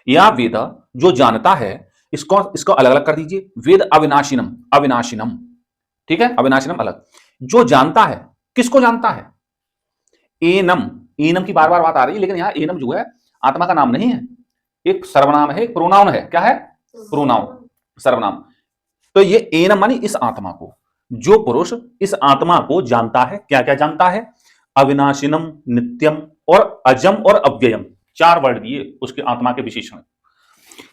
या वेद जो जानता है, इसको इसको अलग अलग कर दीजिए, वेद अविनाशिनम, अविनाशिनम, ठीक है, अविनाशिनम अलग, जो जानता है, किसको जानता है, एनम, एनम की बार बार बात आ रही है, लेकिन यहां एनम जो है आत्मा का नाम नहीं है, एक सर्वनाम है, एक प्रोनाउन है, क्या है, प्रोनाउन, सर्वनाम। तो ये एनम मानी इस आत्मा को, जो पुरुष इस आत्मा को जानता है, क्या क्या जानता है, अविनाशिनम, नित्यम और अजम और अव्ययम, चार वर्ड दिए उसके आत्मा के विशेषण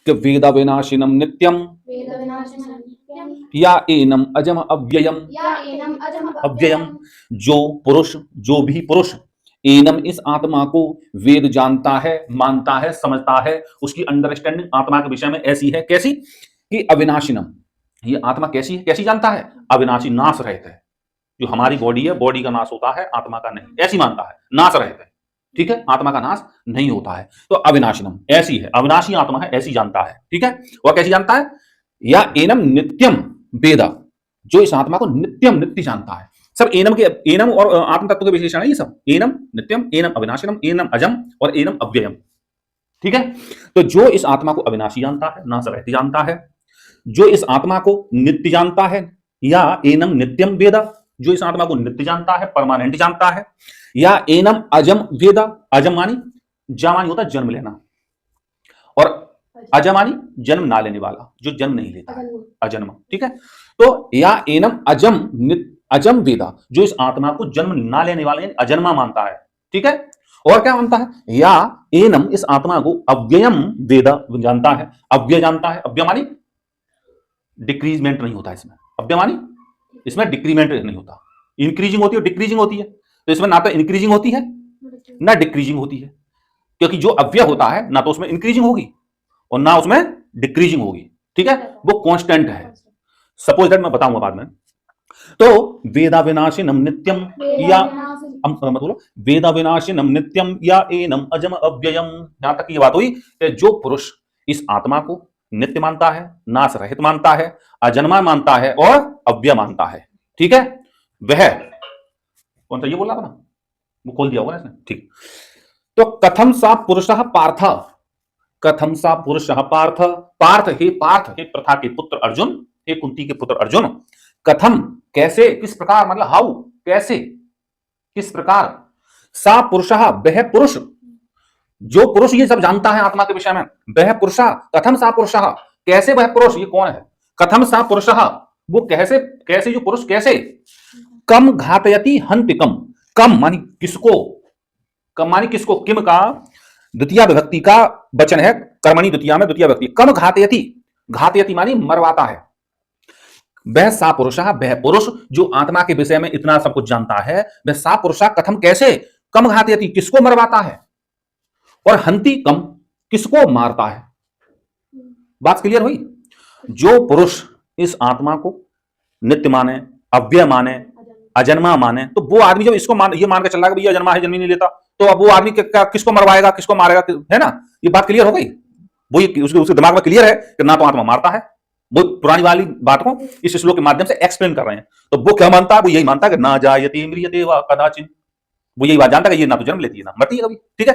कि वेद अविनाशिनम नित्यम या एनम अजम अव्ययम, अव्ययम, जो पुरुष, जो भी पुरुष एनम इस आत्मा को वेद जानता है, मानता है, समझता है, उसकी अंडरस्टैंडिंग आत्मा के विषय में ऐसी है, कैसी कि अविनाशिनम, ये आत्मा कैसी है, कैसी जानता है, अविनाशी, नाश रहित है, जो हमारी बॉडी है, बॉडी का नाश होता है, आत्मा का नहीं, ऐसी मानता है, नाश रहित है, ठीक है, आत्मा का नाश नहीं होता है, तो अविनाशिनम ऐसी है, अविनाशी आत्मा है, ऐसी जानता है, ठीक है, वह कैसी जानता है, या एनम नित्यम वेदा, जो इस आत्मा को नित्यम, नित्य जानता है, सब एनम के, एनम और आत्म तत्व के विशेषण है ये सब, एनम नित्यम, एनम अविनाशिनम, एनम अजम और एनम अव्ययम, ठीक है। तो जो इस आत्मा को अविनाशी जानता है, नाश रहित जानता है, जो इस आत्मा को नित्य जानता है, या एनम नित्यम वेदा, जो इस आत्मा को नित्य जानता है, परमानेंट जानता है, या एनम अजम वेदा, अजम मानी जामानी होता है जन्म लेना, और अजमानी जन्म ना लेने वाला, जो जन्म नहीं लेता है, अजन्म, ठीक है। तो या एनम अजम, अजम वेदा, जो इस आत्मा को जन्म ना लेने वाला अजन्मा मानता है, ठीक है। और क्या मानता है, या एनम इस आत्मा को अव्ययम वेदा जानता है, अव्यय जानता है, अव्यय मानी डिक्रीजमेंट नहीं होता इसमें, अव्यय मानी इसमें डिक्रीमेंट नहीं होता, इंक्रीजिंग होती है, डिक्रीजिंग होती है, तो इसमें ना तो इंक्रीजिंग होती है ना डिक्रीजिंग होती है, क्योंकि जो अव्यय होता है ना तो उसमें इंक्रीजिंग होगी और ना उसमें डिक्रीजिंग होगी, ठीक है, वो कांस्टेंट है, सपोज दैट मैं बताऊंगा बाद में। तो वेदा विनाशिनम नित्यम, या मतलब वेदा विनाशिनम नित्यम या एनम अजम अव्ययम, यहां तक ये बात हुई कि जो पुरुष इस आत्मा को नित्य मानता है, नाश रहित मानता है, अजन्मा मानता है और अव्यय मानता है, ठीक है, वह कौन सा, ये बोला था ना, वो खोल दिया होगा इसने, ठीक। तो कथम सा पुरुषः पार्थ, कथम सा पुरुषः पार्थ, पार्थ, हे पार्थ, हे प्रथा के पुत्र अर्जुन, हे कुंती के पुत्र अर्जुन, कथम कैसे, किस प्रकार, मतलब हाउ, कैसे, किस प्रकार, सा पुरुषः वह पुरुष, जो पुरुष ये सब जानता है आत्मा के विषय में, वह पुरुषः, कथम सा पुरुषः, कैसे वह पुरुष, ये कौन है, कथम सा पुरुषः, वो कैसे, कैसे जो पुरुष कैसे, कम घातयति हन्ति कम, कम मानी किसको, कम मानी किसको, किम का द्वितीय विभक्ति का वचन है, कर्मणि द्वितीय में द्वितीय विभक्ति, कम घातयति, घातयति मानी मरवाता है, वह सा पुरुषः, वह पुरुष जो आत्मा के विषय में इतना सब कुछ जानता है, वह सा पुरुषः कथम कैसे, कम घातयति किसको मरवाता है, और हन्ति कम किसको मारता है, बात क्लियर हुई। जो पुरुष इस आत्मा को नित्य माने, अव्यय माने, अजन्मा माने, तो वो आदमी जब इसको ये मान के चल रहा है कि अजन्मा है, जन्म नहीं लेता, तो अब वो आदमी किसको मरवाएगा, किसको मारेगा, है ना, ये बात क्लियर हो गई, वो उसके दिमाग में क्लियर है कि ना तो आत्मा मारता है, वो पुरानी वाली बात को इस श्लोक के माध्यम से एक्सप्लेन कर रहे हैं। तो वो क्या मानता है, वो यही मानता है कि ना जायते म्रियते वा कदाचिन, वो यही बात जानता है कि ये ना तो जन्म लेती है ना मरती है कभी, ठीक है।